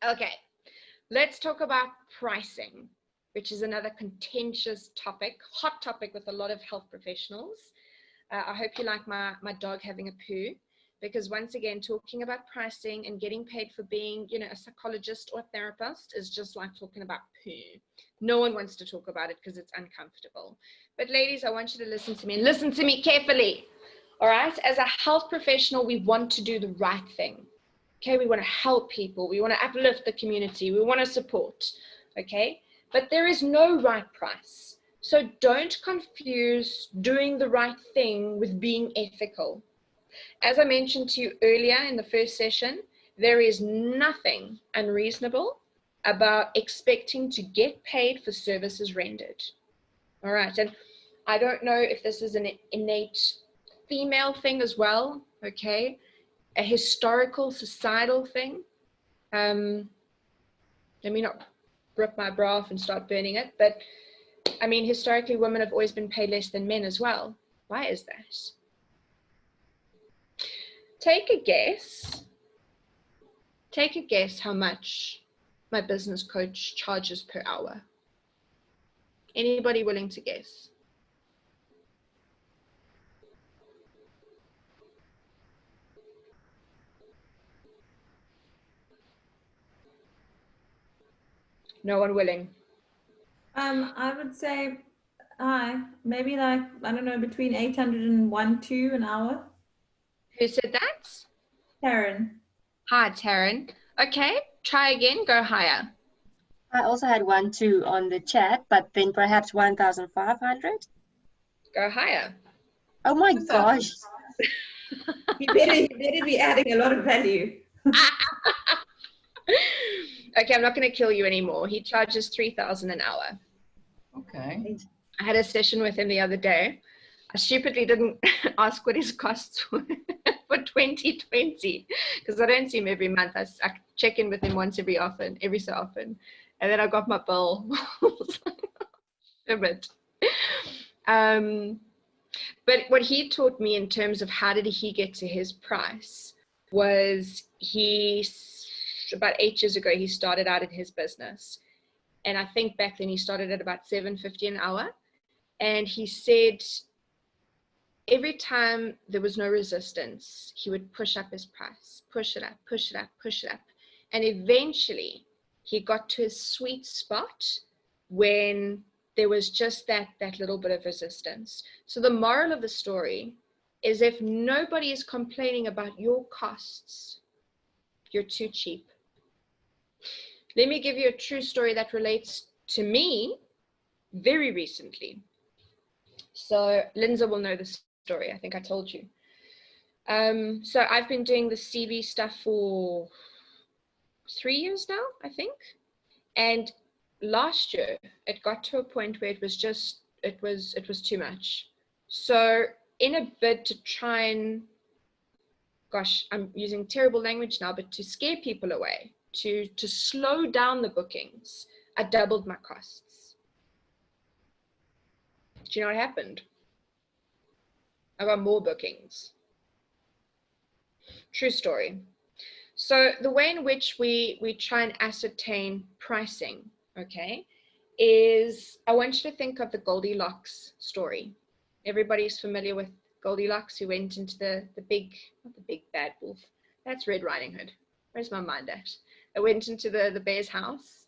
Okay, let's talk about pricing, which is another contentious topic, hot topic with a lot of health professionals. I hope you like my dog having a poo, because once again, talking about pricing and getting paid for being, you know, a psychologist or a therapist is just like talking about poo. No one wants to talk about it because it's uncomfortable. But ladies, I want you to listen to me and listen to me carefully. All right, as a health professional, we want to do the right thing. Okay, we want to help people, we want to uplift the community, we want to support. Okay, but there is no right price. So don't confuse doing the right thing with being ethical. As I mentioned to you earlier in the first session, there is nothing unreasonable about expecting to get paid for services rendered. All right, and I don't know if this is an innate female thing as well, okay, a historical, societal thing. Let me not rip my bra off and start burning it, but I mean, historically, women have always been paid less than men as well. Why is that? Take a guess. Take a guess how much my business coach charges per hour. Anybody willing to guess? No one willing. I would say, maybe like, I don't know, between 800 and 1, 2 an hour. Who said that? Karen. Hi, Taryn. Okay, try again, go higher. I also had 1, 2 on the chat, but then perhaps 1,500. Go higher. Oh my gosh. You better be adding a lot of value. Okay, I'm not going to kill you anymore. He charges 3,000 an hour. Okay. I had a session with him the other day. I stupidly didn't ask what his costs were for 2020 because I don't see him every month. I check in with him every so often. And then I got my bill. A bit. But what he taught me in terms of how did he get to his price was about 8 years ago, he started out in his business. And I think back then he started at about $7.50 an hour. And he said every time there was no resistance, he would push up his price, push it up, push it up, push it up. And eventually he got to his sweet spot when there was just that little bit of resistance. So the moral of the story is if nobody is complaining about your costs, you're too cheap. Let me give you a true story that relates to me very recently. So Linda will know the story. I think I told you. So I've been doing the CV stuff for 3 years now, I think. And last year, it got to a point where it was too much. So in a bid to try and, gosh, I'm using terrible language now, but to scare people away, to slow down the bookings, I doubled my costs. Do you know what happened? I got more bookings. True story. So the way in which we try and ascertain pricing, okay, is I want you to think of the Goldilocks story. Everybody's familiar with Goldilocks, who went into the big, not the big bad wolf, that's Red Riding Hood. Where's my mind at? I went into the bear's house,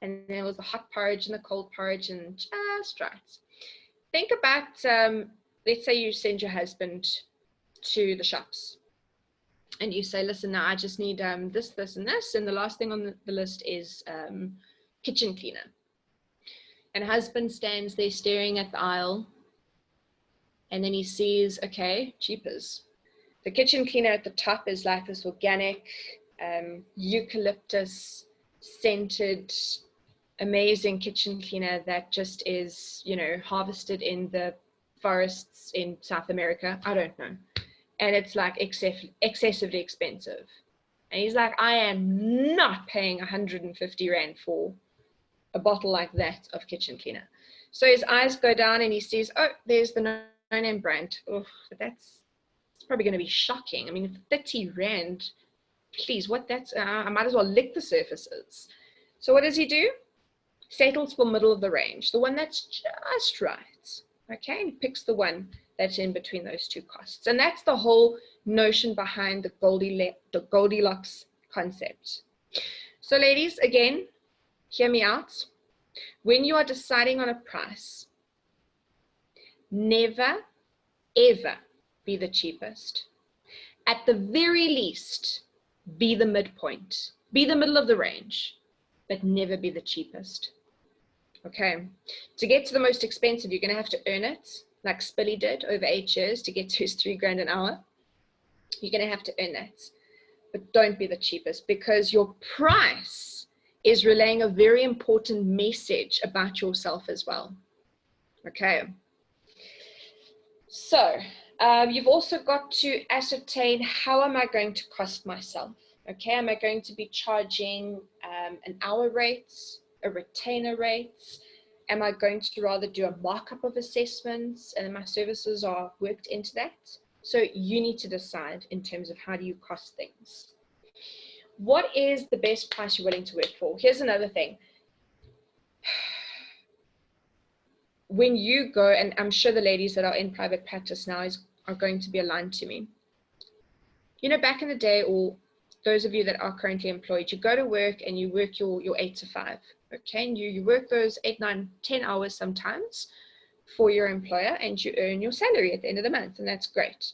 and there was the hot porridge and the cold porridge, and just right. Think about, let's say you send your husband to the shops, and you say, listen, now I just need this, this, and this, and the last thing on the list is kitchen cleaner. And husband stands there staring at the aisle, and then he sees, okay, cheapers. The kitchen cleaner at the top is like this organic, eucalyptus scented, amazing kitchen cleaner that just is, you know, harvested in the forests in South America. I don't know. And it's like excessively expensive. And he's like, I am not paying 150 Rand for a bottle like that of kitchen cleaner. So his eyes go down and he sees, oh, there's the no-name brand. Oh, that's probably going to be shocking. I mean, 30 Rand please, what that's, I might as well lick the surfaces. So what does he do? Settles for middle of the range, the one that's just right. Okay, and he picks the one that's in between those two costs. And that's the whole notion behind the Goldilocks concept. So ladies, again, hear me out. When you are deciding on a price, never, ever be the cheapest. At the very least, be the midpoint, be the middle of the range, but never be the cheapest. Okay, to get to the most expensive, you're going to have to earn it, like Spilly did over 8 years to get to his $3,000 an hour. You're going to have to earn that, but don't be the cheapest, because your price is relaying a very important message about yourself as well. Okay, so you've also got to ascertain, how am I going to cost myself? Okay, am I going to be charging an hour rate, a retainer rate? Am I going to rather do a markup of assessments and my services are worked into that? So you need to decide in terms of how do you cost things. What is the best price you're willing to work for? Here's another thing. When you go, and I'm sure the ladies that are in private practice now are going to be aligned to me. You know, back in the day, or those of you that are currently employed, you go to work and you work your 8 to 5, okay? And you work those 8, 9, 10 hours sometimes for your employer, and you earn your salary at the end of the month, and that's great.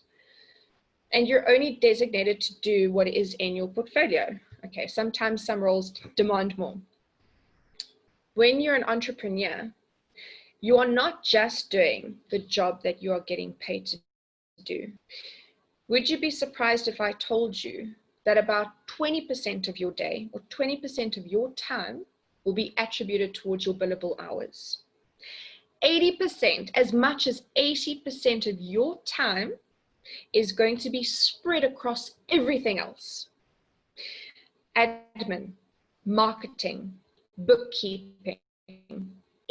And you're only designated to do what is in your portfolio. Okay, sometimes some roles demand more. When you're an entrepreneur, you are not just doing the job that you are getting paid to do. Would you be surprised if I told you that about 20% of your day or 20% of your time will be attributed towards your billable hours? 80%, as much as 80% of your time is going to be spread across everything else. Admin, marketing, bookkeeping,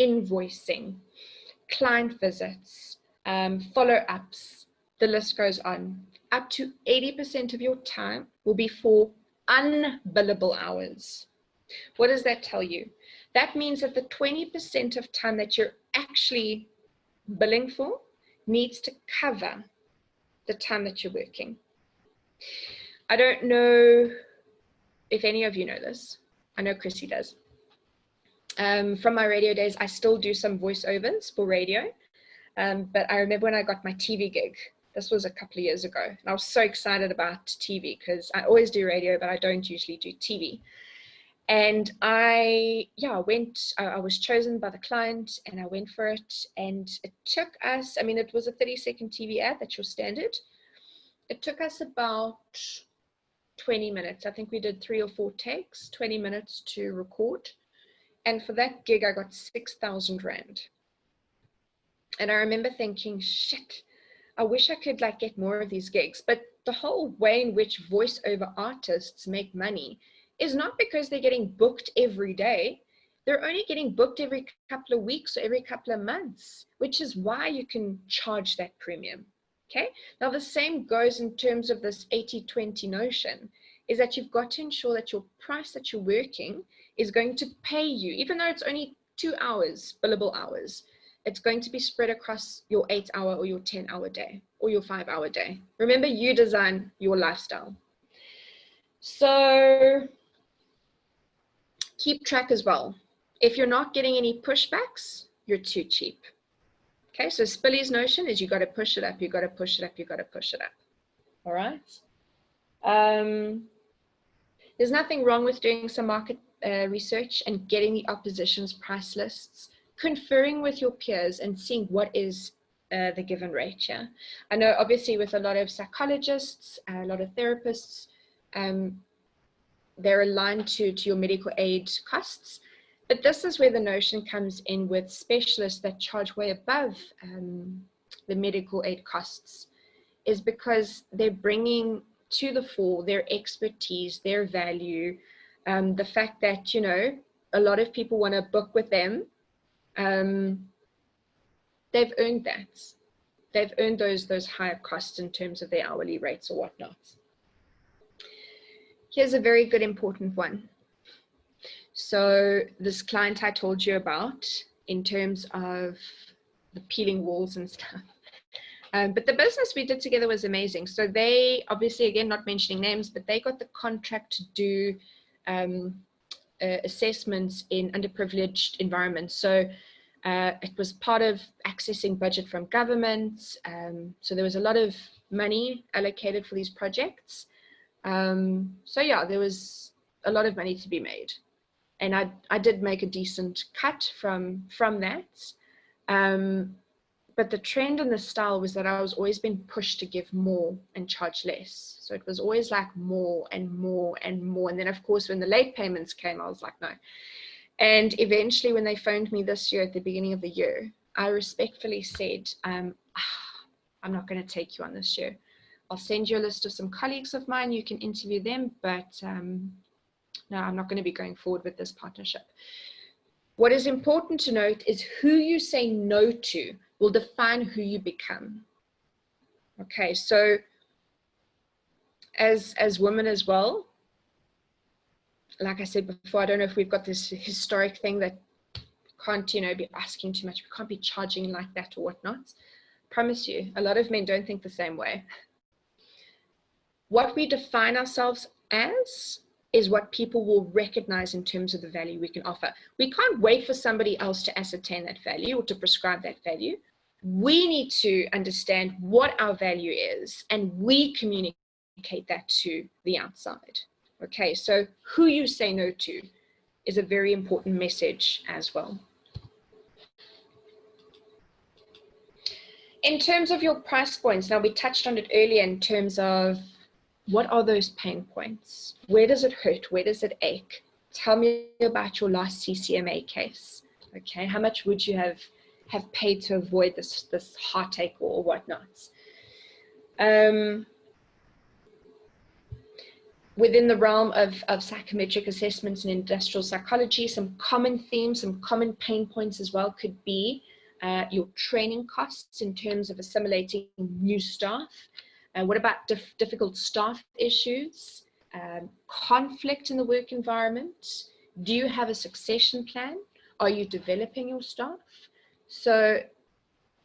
invoicing, client visits, follow-ups, the list goes on. Up to 80% of your time will be for unbillable hours. What does that tell you? That means that the 20% of time that you're actually billing for needs to cover the time that you're working. I don't know if any of you know this. I know Chrissy does. From my radio days, I still do some voiceovers for radio. But I remember when I got my TV gig, this was a couple of years ago, and I was so excited about TV because I always do radio, but I don't usually do TV. And I was chosen by the client and I went for it, and it took us, I mean, it was a 30-second TV ad, that's your standard. It took us about 20 minutes. I think we did 3 or 4 takes, 20 minutes to record. And for that gig, I got 6,000 Rand. And I remember thinking, shit, I wish I could like get more of these gigs. But the whole way in which voiceover artists make money is not because they're getting booked every day. They're only getting booked every couple of weeks or every couple of months, which is why you can charge that premium. Okay. Now the same goes in terms of this 80-20 notion, is that you've got to ensure that your price that you're working is going to pay you, even though it's only 2 hours, billable hours. It's going to be spread across your 8-hour or your 10-hour day or your 5-hour day. Remember, you design your lifestyle. So keep track as well. If you're not getting any pushbacks, you're too cheap. Okay, so Spilly's notion is you got to push it up, you got to push it up, you got to push it up. All right. There's nothing wrong with doing some market research and getting the opposition's price lists, conferring with your peers and seeing what is the given rate here. I know obviously with a lot of psychologists, a lot of therapists, they're aligned to your medical aid costs, but this is where the notion comes in with specialists that charge way above the medical aid costs, is because they're bringing to the fore their expertise, their value, the fact that, you know, a lot of people want to book with them. They've earned that. They've earned those higher costs in terms of their hourly rates or whatnot. Here's a very good important one. So this client I told you about in terms of the peeling walls and stuff. But the business we did together was amazing. So they, obviously, again, not mentioning names, but they got the contract to do assessments in underprivileged environments. So it was part of accessing budget from government. So there was a lot of money allocated for these projects. So yeah, there was a lot of money to be made. And I did make a decent cut from that. But the trend and the style was that I was always being pushed to give more and charge less. So it was always like more and more and more. And then, of course, when the late payments came, I was like, no. And eventually, when they phoned me this year at the beginning of the year, I respectfully said, I'm not going to take you on this year. I'll send you a list of some colleagues of mine. You can interview them. But no, I'm not going to be going forward with this partnership. What is important to note is who you say no to will define who you become. Okay, so as women as well, like I said before, I don't know if we've got this historic thing that can't, you know, be asking too much. We can't be charging like that or whatnot. Promise you, a lot of men don't think the same way. What we define ourselves as is what people will recognize in terms of the value we can offer. We can't wait for somebody else to ascertain that value or to prescribe that value. We need to understand what our value is, and we communicate that to the outside. Okay, so who you say no to is a very important message as well. In terms of your price points, now we touched on it earlier in terms of what are those pain points? Where does it hurt? Where does it ache? Tell me about your last CCMA case. Okay, how much would you have paid to avoid this heartache or whatnot? Within the realm of psychometric assessments and industrial psychology, some common themes, some common pain points as well could be your training costs in terms of assimilating new staff. What about difficult staff issues, conflict in the work environment? Do you have a succession plan? Are you developing your staff? So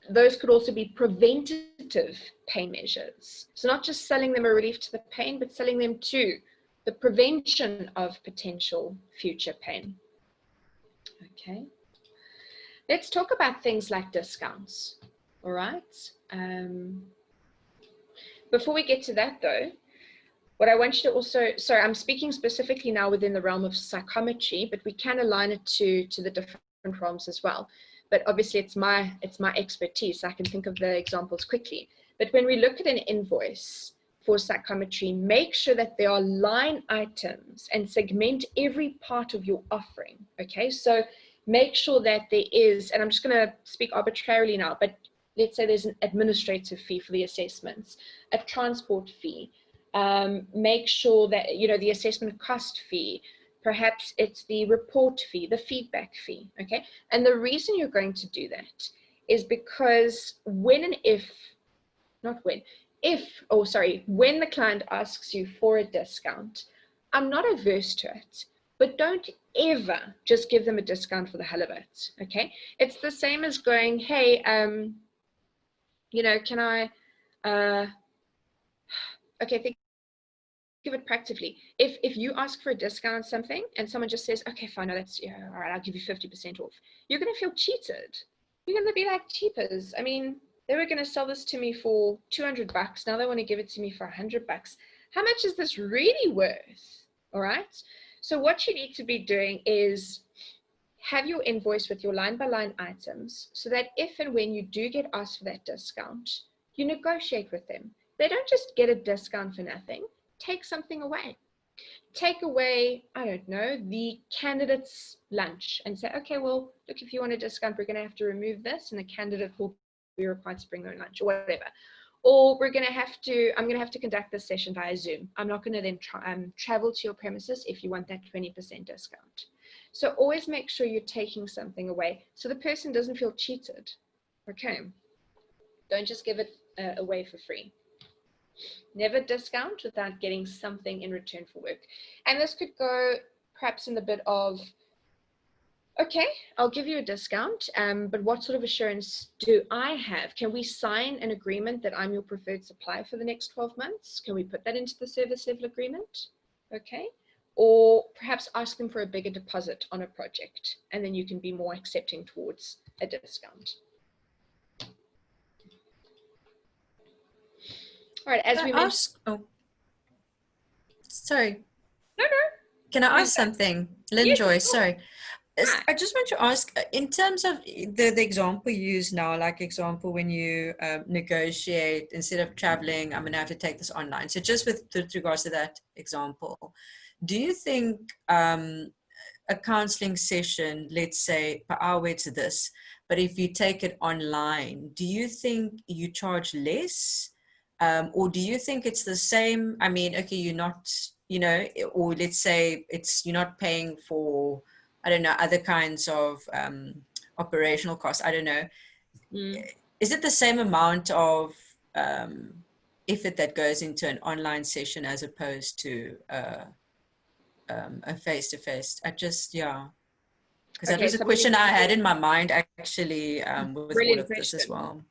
those could also be preventative pain measures. So not just selling them a relief to the pain, but selling them to the prevention of potential future pain. Okay. Let's talk about things like discounts. All right. Before we get to that though, what I want you to also, sorry, I'm speaking specifically now within the realm of psychometry, but we can align it to the different realms as well. But obviously it's my expertise, so I can think of the examples quickly. But when we look at an invoice for psychometry, make sure that there are line items and segment every part of your offering, okay? So make sure that there is, and I'm just gonna speak arbitrarily now, but let's say there's an administrative fee for the assessments, a transport fee, make sure that, you know, the assessment cost fee, perhaps it's the when the client asks you for a discount, I'm not averse to it, but don't ever just give them a discount for the hell of it, okay? It's the same as going, hey, you know, can I, okay, think of it practically. If you ask for a discount on something and someone just says, okay, fine, no, that's, yeah, all right, I'll give you 50% off, you're going to feel cheated. You're going to be like, cheapers. I mean, they were going to sell this to me for $200. Now they want to give it to me for $100. How much is this really worth? All right. So what you need to be doing is have your invoice with your line by line items so that if and when you do get asked for that discount, you negotiate with them. They don't just get a discount for nothing. Take something away. Take away, I don't know, the candidate's lunch and say, okay, well, look, if you want a discount, we're going to have to remove this and the candidate will be required to bring their own lunch or whatever. Or I'm going to have to conduct this session via Zoom. I'm not going to then travel to your premises if you want that 20% discount. So always make sure you're taking something away so the person doesn't feel cheated. Okay. Don't just give it away for free. Never discount without getting something in return for work. And this could go perhaps in the bit of, okay, I'll give you a discount, but what sort of assurance do I have? Can we sign an agreement that I'm your preferred supplier for the next 12 months? Can we put that into the service level agreement? Okay. Or perhaps ask them for a bigger deposit on a project, and then you can be more accepting towards a discount. All right, as we mentioned. Oh, sorry. No. Can I ask something? Lynn Yes, Joy, sorry. Hi. I just want to ask, in terms of the example you use now, like example when you negotiate, instead of traveling, I'm going to have to take this online. So just with regards to that example, do you think a counseling session, let's say per hour it's this, but if you take it online, do you think you charge less? Or do you think it's the same? I mean, okay, you're not, you know, or let's say you're not paying for, I don't know, other kinds of operational costs. I don't know. Is it the same amount of effort that goes into an online session as opposed to a face-to-face? Because that was a question I had in my mind actually with all of this as well.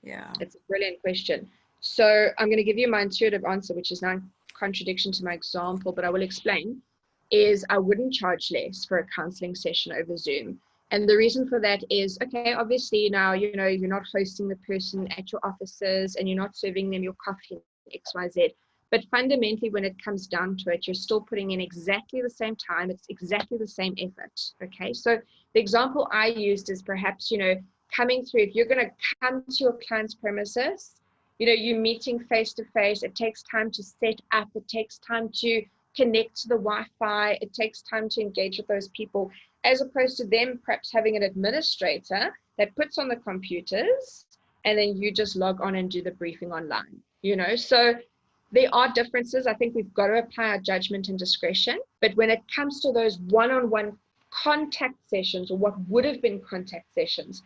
Yeah. It's a brilliant question. So I'm going to give you my intuitive answer, which is now contradiction to my example, but I will explain, is I wouldn't charge less for a counseling session over Zoom. And the reason for that is, okay, obviously now, you know, you're not hosting the person at your offices and you're not serving them your coffee, XYZ. But fundamentally, when it comes down to it, you're still putting in exactly the same time. It's exactly the same effort. Okay. So the example I used is perhaps, you know, coming through, if you're going to come to your client's premises, you know, you're meeting face to face. It takes time to set up. It takes time to connect to the Wi-Fi. It takes time to engage with those people, as opposed to them perhaps having an administrator that puts on the computers and then you just log on and do the briefing online, you know. So there are differences. I think we've got to apply our judgment and discretion. But when it comes to those one-on-one contact sessions, or what would have been contact sessions,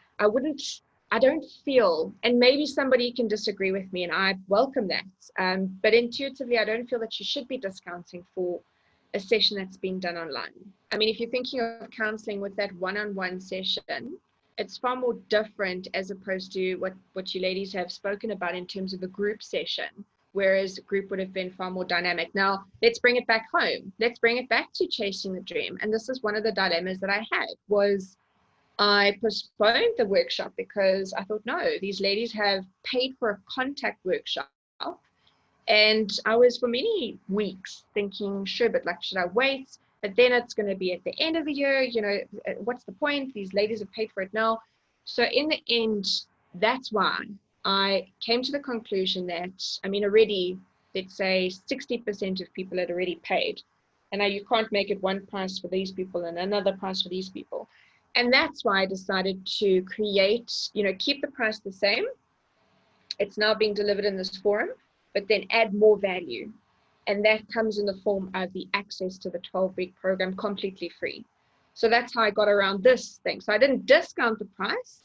I don't feel, and maybe somebody can disagree with me and I welcome that, but intuitively I don't feel that you should be discounting for a session that's being done online. I mean, if you're thinking of counseling with that one-on-one session, it's far more different as opposed to what you ladies have spoken about in terms of a group session, whereas group would have been far more dynamic. Now, let's bring it back home. Let's bring it back to chasing the dream. And this is one of the dilemmas that I had, was I postponed the workshop because I thought, no, these ladies have paid for a contact workshop. And I was for many weeks thinking, sure, but like, should I wait? But then it's going to be at the end of the year, you know, what's the point? These ladies have paid for it now. So in the end, that's why I came to the conclusion that, I mean, already, let's say 60% of people had already paid. And now you can't make it one price for these people and another price for these people. And that's why I decided to create, you know, keep the price the same. It's now being delivered in this forum, but then add more value. And that comes in the form of the access to the 12-week program completely free. So that's how I got around this thing. So I didn't discount the price,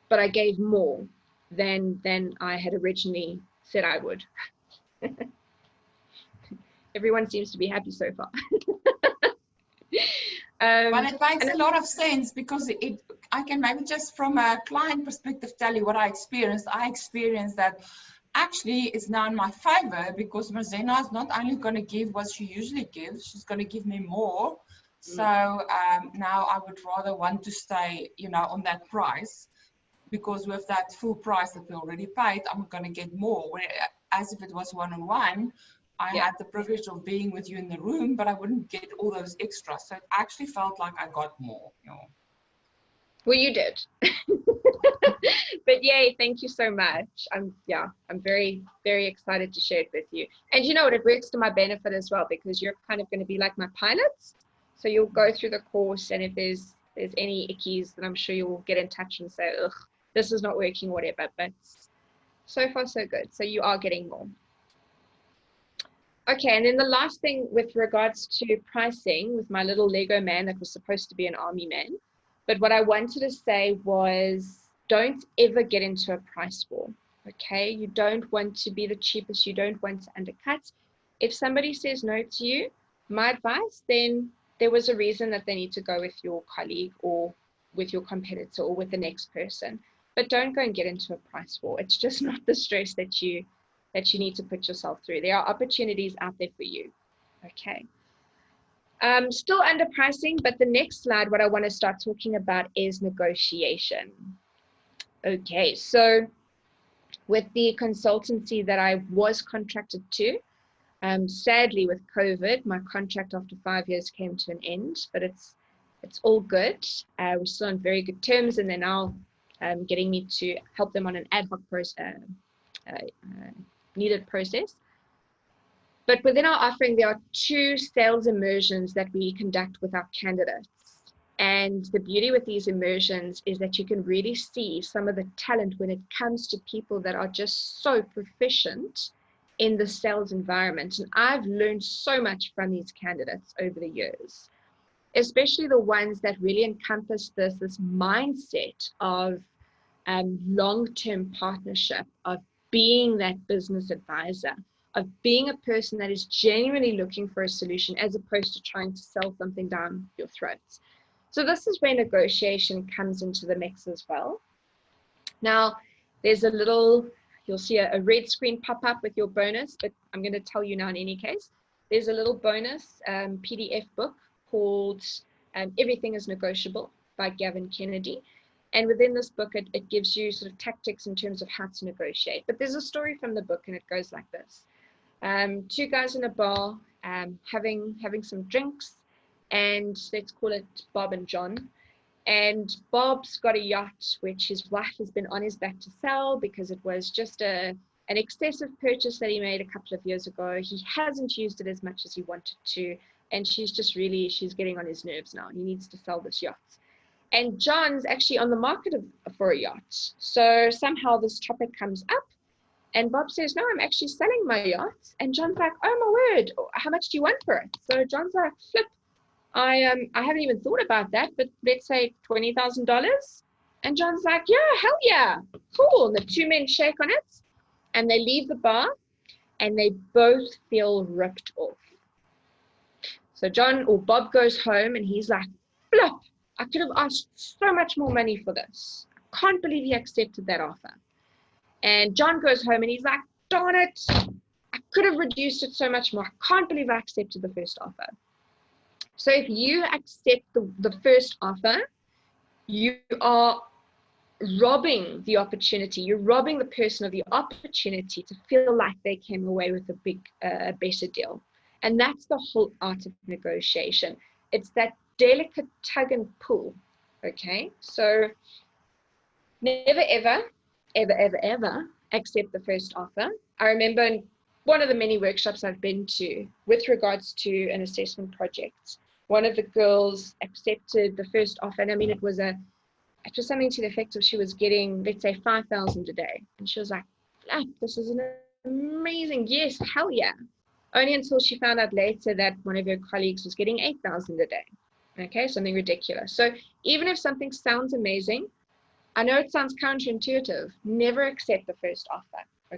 but I gave more than I had originally said I would. Everyone seems to be happy so far. But it makes a lot of sense, because I can maybe just from a client perspective tell you what I experienced. I experienced that actually it's now in my favor, because Marzena is not only going to give what she usually gives, she's going to give me more. So now I would rather want to stay, you know, on that price, because with that full price that we already paid, I'm going to get more. Whereas if it was one-on-one, I had the privilege of being with you in the room, but I wouldn't get all those extras. So it actually felt like I got more. You know. Well, you did. But yay, thank you so much. I'm very, very excited to share it with you. And you know what, it works to my benefit as well, because you're kind of going to be like my pilots. So you'll go through the course, and if there's any ickies, then I'm sure you'll get in touch and say, ugh, this is not working, whatever. But so far so good. So you are getting more. Okay, and then the last thing with regards to pricing, with my little Lego man that was supposed to be an army man, but what I wanted to say was, don't ever get into a price war, Okay, you don't want to be the cheapest, you don't want to undercut. If somebody says no to you, my advice, then there was a reason that they need to go with your colleague or with your competitor or with the next person. But don't go and get into a price war. It's just not the stress that you need to put yourself through. There are opportunities out there for you. Okay. Still underpricing, but the next slide, what I want to start talking about is negotiation. Okay, so with the consultancy that I was contracted to, sadly with COVID, my contract after 5 years came to an end, but it's all good. We're still on very good terms, and they're now getting me to help them on an ad hoc needed process. But within our offering, there are 2 sales immersions that we conduct with our candidates. And the beauty with these immersions is that you can really see some of the talent when it comes to people that are just so proficient in the sales environment. And I've learned so much from these candidates over the years, especially the ones that really encompass this mindset of long-term partnership, of being that business advisor, of being a person that is genuinely looking for a solution as opposed to trying to sell something down your throats. So this is where negotiation comes into the mix as well. Now, there's a little, you'll see a red screen pop up with your bonus, but I'm going to tell you now in any case. There's a little bonus PDF book called Everything is Negotiable by Gavin Kennedy. And within this book, it gives you sort of tactics in terms of how to negotiate. But there's a story from the book, and it goes like this. 2 guys in a bar having some drinks, and let's call it Bob and John. And Bob's got a yacht which his wife has been on his back to sell because it was just an excessive purchase that he made a couple of years ago. He hasn't used it as much as he wanted to, and she's getting on his nerves now. He needs to sell this yacht. And John's actually on the market for a yacht. So somehow this topic comes up, and Bob says, no, I'm actually selling my yacht. And John's like, oh my word, how much do you want for it? So John's like, flip, I haven't even thought about that, but let's say $20,000. And John's like, yeah, hell yeah, cool. And the 2 men shake on it, and they leave the bar, and they both feel ripped off. So Bob goes home, and he's like, flip, I could have asked so much more money for this. I can't believe he accepted that offer. And John goes home, and he's like, darn it, I could have reduced it so much more. I can't believe I accepted the first offer. So if you accept the first offer, you are robbing the opportunity. You're robbing the person of the opportunity to feel like they came away with a better deal. And that's the whole art of negotiation. It's that delicate tug and pull. Okay, so never ever accept the first offer. I remember in one of the many workshops I've been to with regards to an assessment project, one of the girls accepted the first offer, and I mean it was something to the effect of she was getting, let's say, 5,000 a day, and she was like, this is an amazing, yes, hell yeah. Only until she found out later that one of her colleagues was getting 8,000 a day. Okay, something ridiculous. So even if something sounds amazing, I know it sounds counterintuitive, never accept the first offer.